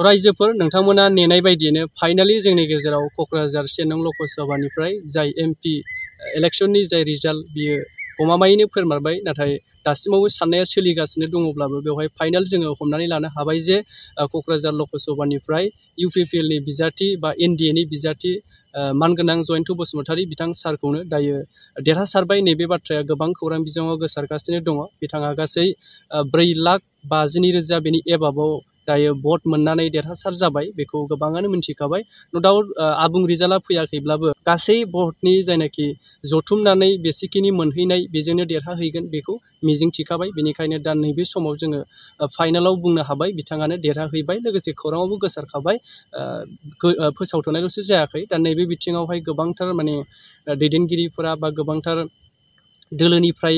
रायजोफोर नोंथांमोना नेनाय बायदियैनो फाइनालि जोंनि गेजेराव क'क्राझार 1 नं लकसभानिफ्राय जाय एमपि इलेक्शननि जाय रिजाल्ट बियो गमामायैनो फोरमायबाय। नाथाय दासिमावबो साननाया सोलिगासिनो दङब्लाबो बेवहाय फाइनाल जोङो हमनानै लानो हाबाय जे क'क्राझार लकसभानिफ्राय इउपिपिएलनि बिजाथि बा एनडिएनि बिजाथि मानगोनां जयन्त बसुमतारी बिथां सारखौनो दायो देरहासारबाय। नैबे बाथ्राया गोबां खौरां बिजोङाव गोसारगासिनो दङ। बिथाङा गासै 4,52,000 बेनि एबाबाव दायो भट मोननानै देरहासार जाबाय। बेखौ गोबाङानो मिन्थिखाबाय। नो डाउट आबुं रिजाल्टआ फैयाखैब्लाबो गासै भटनि जायनाखि जथुमनानै बेसेखिनि मोनहैनाय बेजोंनो देरहाहैगोन बेखौ मिजिंथिखाबाय। बेनिखायनो दा नैबे समाव जोङो फाइनालाव बुंनो हाबाय बिथाङानो देरहाहैबाय। लोगोसे खौराङावबो गोसारखाबाय फोसावथ'नायल'सो जायाखै। दा नैबे बिथिङावहाय गोबांथार माने दैदेनगिरिफोरा बा गोबांथार दोलोनिफ्राय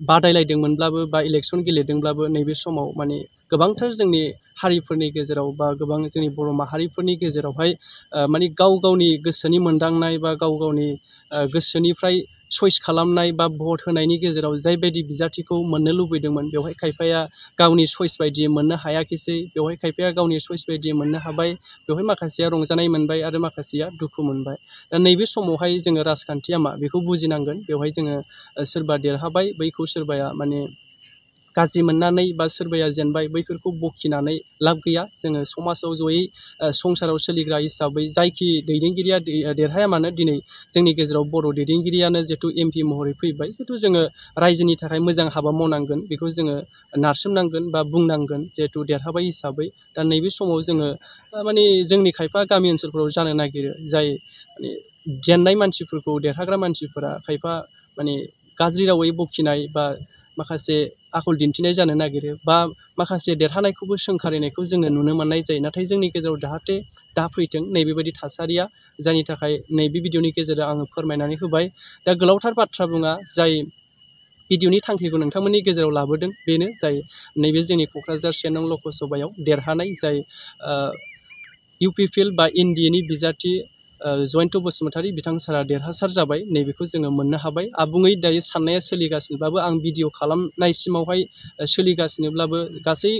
बादायलायदोंमोनब्लाबो बा इलेक्शन गेलेदोंब्लाबो नैबे समाव माने गोबांथार जोंनि हारिफोरनि गेजेराव बा गोबां जोंनि बर' माहारिफोरनि गेजेरावहाय माने गाव गावनि गोसोनि मोनदांनाय बा गाव गावनि गोसोनिफ्राय चइस खालामनाय बा भट होनायनि गेजेराव जायबायदि बिजाथिखौ मोननो लुबैदोंमोन बेवहाय खायफाया गावनि चइस बायदियै मोननो हायाखिसै। बेवहाय खायफाया गावनि चइस बायदियै मोननो हाबाय। बेवहाय माखासेया रंजानाय मोनबाय आरो माखासेया दुखु मोनबाय। दा नैबे समावहाय जोङो राजखान्थिया मा बेखौ बुजिनांगोन। बेवहाय जोङो सोरबा देरहाबाय बैखौ सोरबाया माने गाज्रि मोननानै बा सोरबाया जेनबाय बैफोरखौ बखिनानै लाब गैया। जोङो समाजाव जयै संसाराव सोलिग्रा हिसाबै जायखि दैदेनगिरिया देरहाया मानो दिनै जोंनि गेजेराव बर' दैदेनगिरियानो जिहेतु एमपि महरै फैबाय। जिहेतु जोङो रायजोनि थाखाय मोजां हाबा मावनांगोन बेखौ जोङो नारसोमनांगोन बा बुंनांगोन जिहेतु देरहाबाय हिसाबै। दा नैबे समाव जोङो माने जोंनि खायफा गामि ओनसोलफोराव जानो नागिरो जाय माने जेननाय मानसिफोरखौ देरहाग्रा मानसिफोरा खायफा माने गाज्रि रावै बखिनाय बा माखासे आखल दिन्थिनाय जानो नागिरो बा माखासे देरहानायखौबो सोंखारिनायखौ जोङो नुनो मोननाय जायो। नाथाय जोंनि गेजेराव जाहाथे दा फैथों नैबेबायदि थासारिया जायनि थाखाय नैबे भिडिअनि गेजेरजों आङो फोरमायनानै होबाय। दा गोलावथार बाथ्रा बुङा जाय भिडिअनि थांखिखौ नोंथांमोननि गेजेराव लाबोदों बेनो जाय नैबे जोंनि क'क्राझार 1 नं लकसभायाव देरहानाय जाय इउपिपिएल बा एनडिएनि बिजाथि जयन्त बसुमतारी बिथां सारा देरहासार जाबाय। नैबेखौ जोङो मोननो हाबाय। आबुङै दायो साननाया सोलिगासिनोब्लाबो आं भिडिअ खालामनायसिमावहाय सोलिगासिनोब्लाबो गासै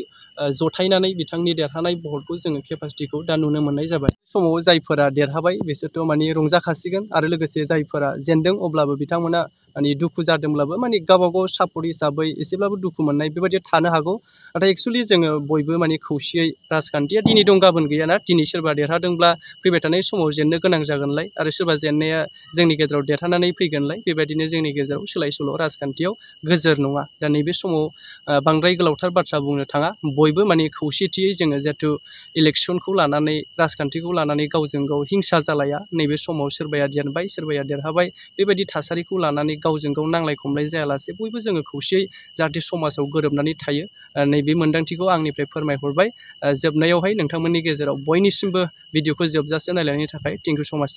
जथायनानै बिथांनि देरहानाय भटखौ जोङो केपासिटिखौ दा नुनो मोननाय जाबाय। समाव जायफोरा देरहाबाय बिसोरथ' माने रंजाखासिगोन आरो लोगोसे जायफोरा जेनदों अब्लाबो बिथांमोना माने दुखु जादोंब्लाबो माने गावबा गाव सापर्ट हिसाबै एसेब्लाबो दुखु मोननाय बेबायदि थानो हागौ। नाथाय एक्सुवेलि जोङो बयबो माने खौसेयै राजखान्थिया दिनै दं गाबोन गैयाना। दिनै सोरबा देरहादोंब्ला फैबाय थानाय समाव जेननो गोनां जागोनलाय आरो सोरबा जेननाया जोंनि गेजेराव देरहानानै फैगोनलाय। बेबायदिनो जोंनि गेजेराव सोलाय सोल' राजखान्थियाव गोजोर नङा। दा नैबे समाव बांद्राय गोलावथार बाथ्रा बुंनो थाङा। बयबो माने खौसेथियै जोङो जिहेतु इलेक्शनखौ लानानै राजखान्थिखौ लानानै गावजों गाव हिंसा जालाया। नैबे समाव सोरबाया जेनबाय सोरबाया देरहाबाय बेबायदि थासारिखौ लानानै गावजों गाव नांलाय खमलाय जायालासे बयबो जोङो खौसेयै जाहाथे समाजाव गोरोबनानै थायो नैबे मोन्दांथिखौ आंनिफ्राय फोरमायहरबाय। जोबनायावहाय नोंथांमोननि गेजेराव बयनिसिमबो भिडिअखौ जोबजासे नायलायनायनि थाखाय थेंक इउ सो माच।